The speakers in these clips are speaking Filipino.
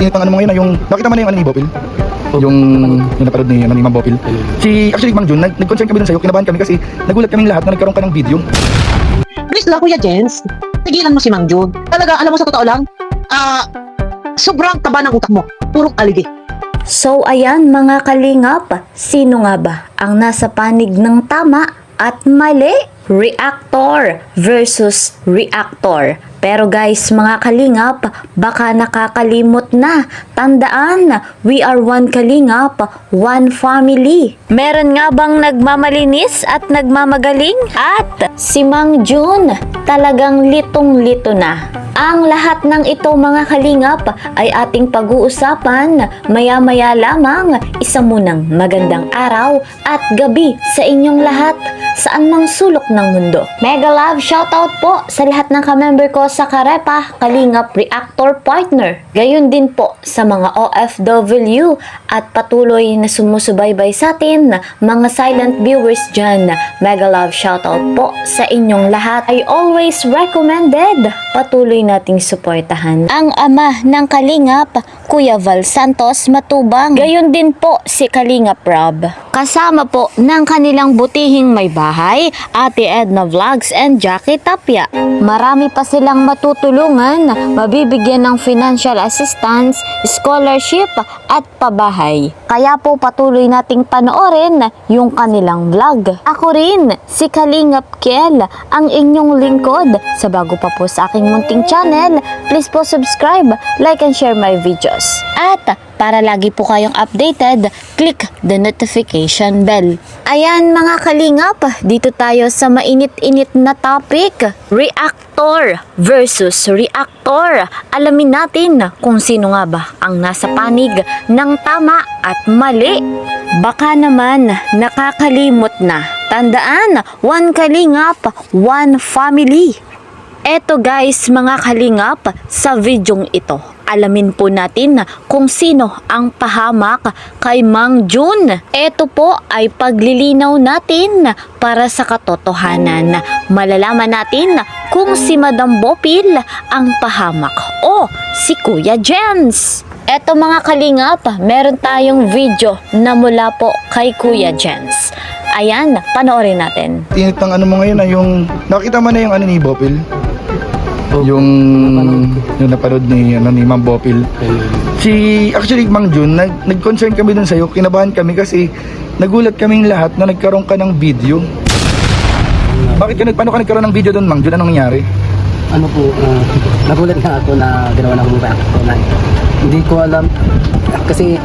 Init ng ano mo ngayon na yung, nakita mo na yung ano ni Bopil? Yung napanood ni Ma'am Bopil. Actually, Mang Jun, nag-concern kami dun sa'yo, kinabahan kami kasi nagulat kaming lahat na nagkaroon ka ng video. Please lang, Kuya Jens. Tigilan mo si Mang Jun. Talaga, alam mo sa totoo lang, sobrang taba ng utak mo. Purong aligi. So ayan mga kalingap, sino nga ba ang nasa panig ng tama at mali? Reactor versus reactor. Pero guys, mga kalingap, baka nakakalimot na. Tandaan, we are one kalingap, one family. Meron nga bang nagmamalinis at nagmamagaling? At si Mang Jun, talagang litong-lito na. Ang lahat ng ito mga kalingap ay ating pag-uusapan maya-maya lamang. Isa munang magandang araw at gabi sa inyong lahat saan mang sulok ng mundo. Mega love shoutout po sa lahat ng ka-member ko sa Karepa Kalingap Reactor Partner. Gayon din po sa mga OFW at patuloy na sumusubaybay sa atin mga silent viewers dyan. Mega love shoutout po sa inyong lahat. I always recommended patuloy nating suportahan ang ama ng Kalingap, Kuya Val Santos Matubang. Gayon din po si Kalingap Rob. Kasama po ng kanilang butihing may bahay, Ate Edna Vlogs and Jackie Tapia. Marami pa silang matutulungan, mabibigyan ng financial assistance, scholarship at pabahay. Kaya po patuloy nating panoorin yung kanilang vlog. Ako rin, si Kalingap Kiel, ang inyong lingkod. Sa bago pa po sa aking munting channel, please po subscribe, like and share my videos. At para lagi po kayong updated, click the notification bell. Ayan mga kalingap, dito tayo sa mainit-init na topic. Reactor versus reactor. Alamin natin kung sino nga ba ang nasa panig ng tama at mali. Baka naman nakakalimot na. Tandaan, one kalingap, one family. Eto guys mga kalingap, sa videong ito, alamin po natin kung sino ang pahamak kay Mang Jun. Ito po ay paglilinaw natin para sa katotohanan. Malalaman natin kung si Madam Bopil ang pahamak o si Kuya Jens. Eto mga kalingap, meron tayong video na mula po kay Kuya Jens. Ayan, panoorin natin. Init ng ano mo ngayon na yung, nakita mo na yung ano ni Bopil? Yung napanood ni Ma'am Bopil. Actually Mang Jun, nag-concern kami dun sa'yo, kinabahan kami kasi nagulat kaming lahat na nagkaroon ka ng video. Paano ka nagkaroon ng video dun Mang Jun? Anong nangyari? Ano po, nagulat nga ako na ginawa na akong reactor na hindi ko alam kasi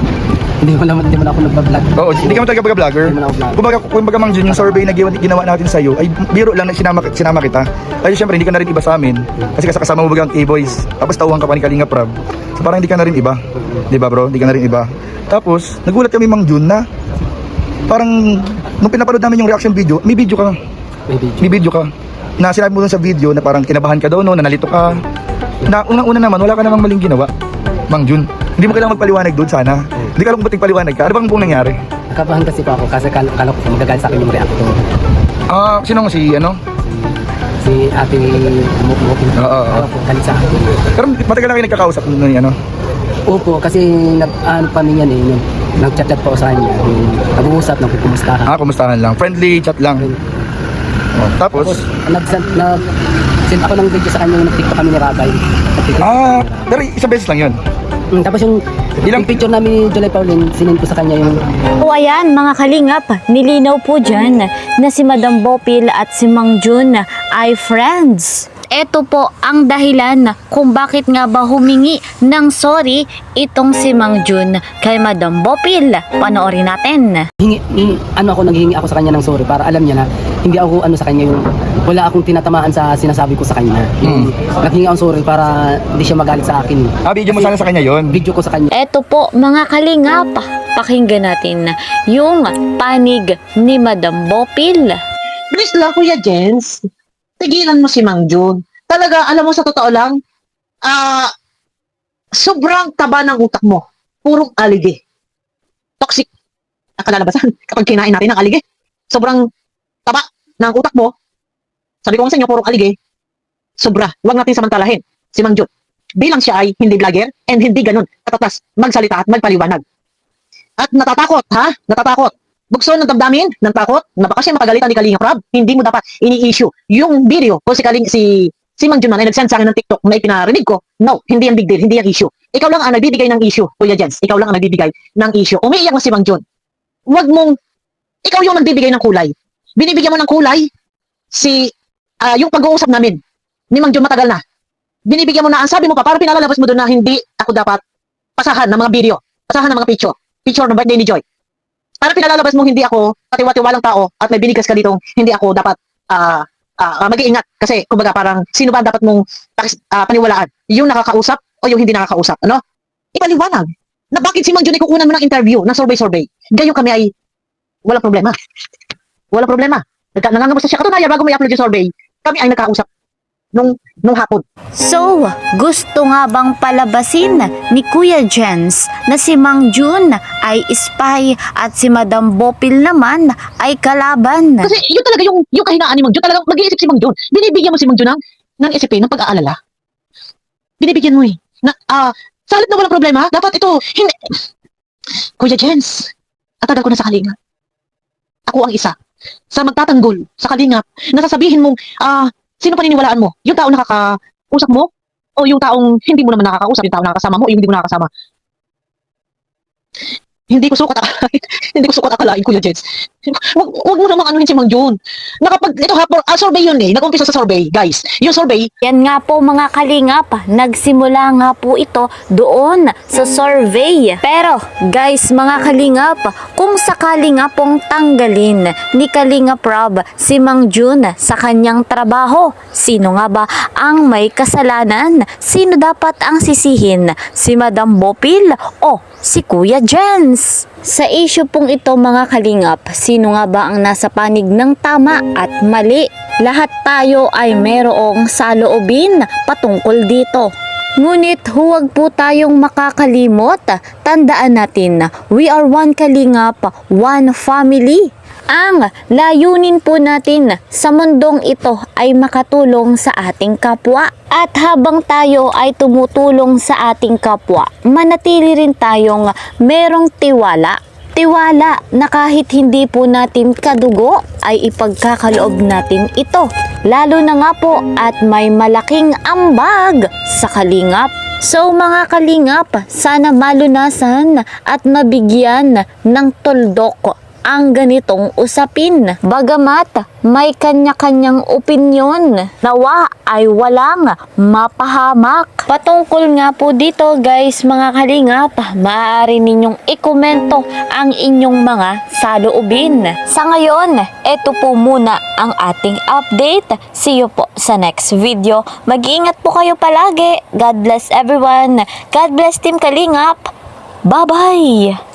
hindi mo ako nagpa-vlog. Oo, hindi ka mo talaga vlogger. Hindi mo na ako vlog. Kumbaga Mang Jun, yung survey na ginawa natin sa'yo ay biro lang na sinama kita. Ay syempre hindi ka na rin iba sa amin kasi kasama mo bagang K-Boys. Tapos tauhan ka pa ni Kalingap Rob. So parang hindi ka na rin iba. Di ba bro? Hindi ka na rin iba. Tapos nagulat kami Mang Jun na parang nung pinapanood namin yung reaction video, may video ka. May video ka. Na sinabi mo dun sa video na parang kinabahan ka daw no, nalito ka. Na unang-una naman wala ka namang maling ginawa. Mang Jun, hindi mo kailangan magpaliwanag doon sana. Hindi ka alam kung ba't nagpaliwanag ka. Ano bang buong nangyari? Nakabahan kasi po ako kasi kala ko magagalit sa akin yung reactor. Sino nga si ano? Si ate Mukmuk. Oo. Galit sa akin. Pero matagal na kayo nagkakausap nun ano? Opo, kasi ano pa niyan nag-chat po sa kanya. Nag-uusap, nagkukumustahan. Kumustahan lang. Friendly chat lang. Tapos? Nag-send ako ng video sa kanya yung nag-tiktok kami ni Rabay. Pero isang beses lang yun. Tapos yung picture namin ni July Pauline, sinend ko sa kanya yung... O ayan mga kalingap, nilinaw po dyan na si Madam Bopil at si Mang Jun ay friends. Ito po ang dahilan kung bakit nga ba humingi ng sorry itong si Mang Jun kay Madam Bopil. Panoorin natin. Naghihingi ako sa kanya ng sorry para alam niya na hindi ako sa kanya yung wala akong tinatamaan sa sinasabi ko sa kanya. Naghingi ako sorry para hindi siya magalit sa akin. Video mo sana sa kanya yon. Video ko sa kanya. Ito po mga kalingap, pakinggan natin yung panig ni Madam Bopil. Please lang, Kuya Jens. Tigilan mo si Mang Jun. Talaga, alam mo sa totoo lang, sobrang taba ng utak mo. Purong aligi. Toxic. Nakalalabasan kapag kinain natin ng aligi. Sobrang taba ng utak mo. Sabi ko nga sa inyo, purong aligi. Sobra. Huwag natin samantalahin si Mang Jun. bilang siya ay hindi vlogger and hindi ganun katatas magsalita at magpaliwanag. At natatakot, ha? Natatakot. Bukso ng damdamin, ng takot, na baka siya makagalitan ni Kalinga Prab, hindi mo dapat ini-issue yung video ko si Mang Jun man ay nag-send sa akin ng TikTok na ipinarinig ko. No, hindi yan big deal, hindi yan issue. Ikaw lang ang nagbibigay ng issue, Kuya Jens. Ikaw lang ang nagbibigay ng issue. Umiiyak na si Mang Jun. Huwag mong, ikaw yung nagbibigay ng kulay. Binibigyan mo ng kulay yung pag-uusap namin ni Mang Jun matagal na. Binibigyan mo na, ang sabi mo pa, para pinalalabas mo doon na hindi ako dapat pasahan ng mga video, pasahan ng mga picture ng birthday ni Joy. Para pinalalabas mo hindi ako katiwa-tiwalang tao at may binigas ka dito, hindi ako dapat mag-iingat. Kasi, kumbaga, parang sino ba dapat mong paniwalaan? Yung nakakausap o yung hindi nakakausap? Ano? Ipaliwanag na bakit si Mang Jun ay kukunan mo ng interview, ng survey. Gayon kami ay walang problema. Walang problema. Nangangamusta siya. Katunayan, bago may upload yung survey, kami ay nagkausap nung hapon. So, gusto nga bang palabasin ni Kuya Jens na si Mang Jun ay spy at si Madam Bopil naman ay kalaban? Kasi yun talaga yung kahinaan ni Mang Jun. Talagang mag-iisip si Mang Jun. Binibigyan mo si Mang Jun ng isipin, ng pag-aalala. Binibigyan mo eh. Sa halip na walang problema, dapat ito, hindi. Kuya Jens, atagal ko na sa Kalinga. Ako ang isa sa magtatanggol sa Kalingap na sasabihin mong, sino paniniwalaan mo? Yung taong nakakausap mo? O yung taong hindi mo naman nakakausap, yung taong nakakasama mo, o yung hindi mo nakakasama? Hindi ko sukat akalain. Hindi ko sukat akalain, Kuya Jens. Huwag mo namang anuhin si Mang Jun. Ito ha, survey yun eh. Nag-umpisa sa survey, guys. Yung survey, Yan nga po mga kalingap, nagsimula nga po ito doon sa survey. Pero guys mga kalingap, kung sakali nga pong tanggalin ni Kalinga Prab si Mang Jun sa kanyang trabaho, sino nga ba ang may kasalanan? Sino dapat ang sisihin? Si Madam Bopil o si Kuya Jens? Sa issue pong ito mga kalingap, sino nga ba ang nasa panig ng tama at mali? Lahat tayo ay merong saloobin patungkol dito. Ngunit huwag po tayong makakalimot. Tandaan natin, we are one kalingap, one family. Ang layunin po natin sa mundong ito ay makatulong sa ating kapwa. At habang tayo ay tumutulong sa ating kapwa, manatili rin tayong merong tiwala. Tiwala na kahit hindi po natin kadugo ay ipagkakaloob natin ito. Lalo na nga po at may malaking ambag sa kalingap. So mga kalingap, sana malunasan at mabigyan ng tuldok ang ganitong usapin. Bagamat may kanya-kanyang opinyon, nawa ay walang mapahamak. Patungkol nga po dito guys mga kalingap, maaari ninyong ikomento ang inyong mga saloobin. Sa ngayon, ito po muna ang ating update. See you po sa next video. Mag-iingat po kayo palagi. God bless everyone. God bless Team Kalingap. Bye-bye!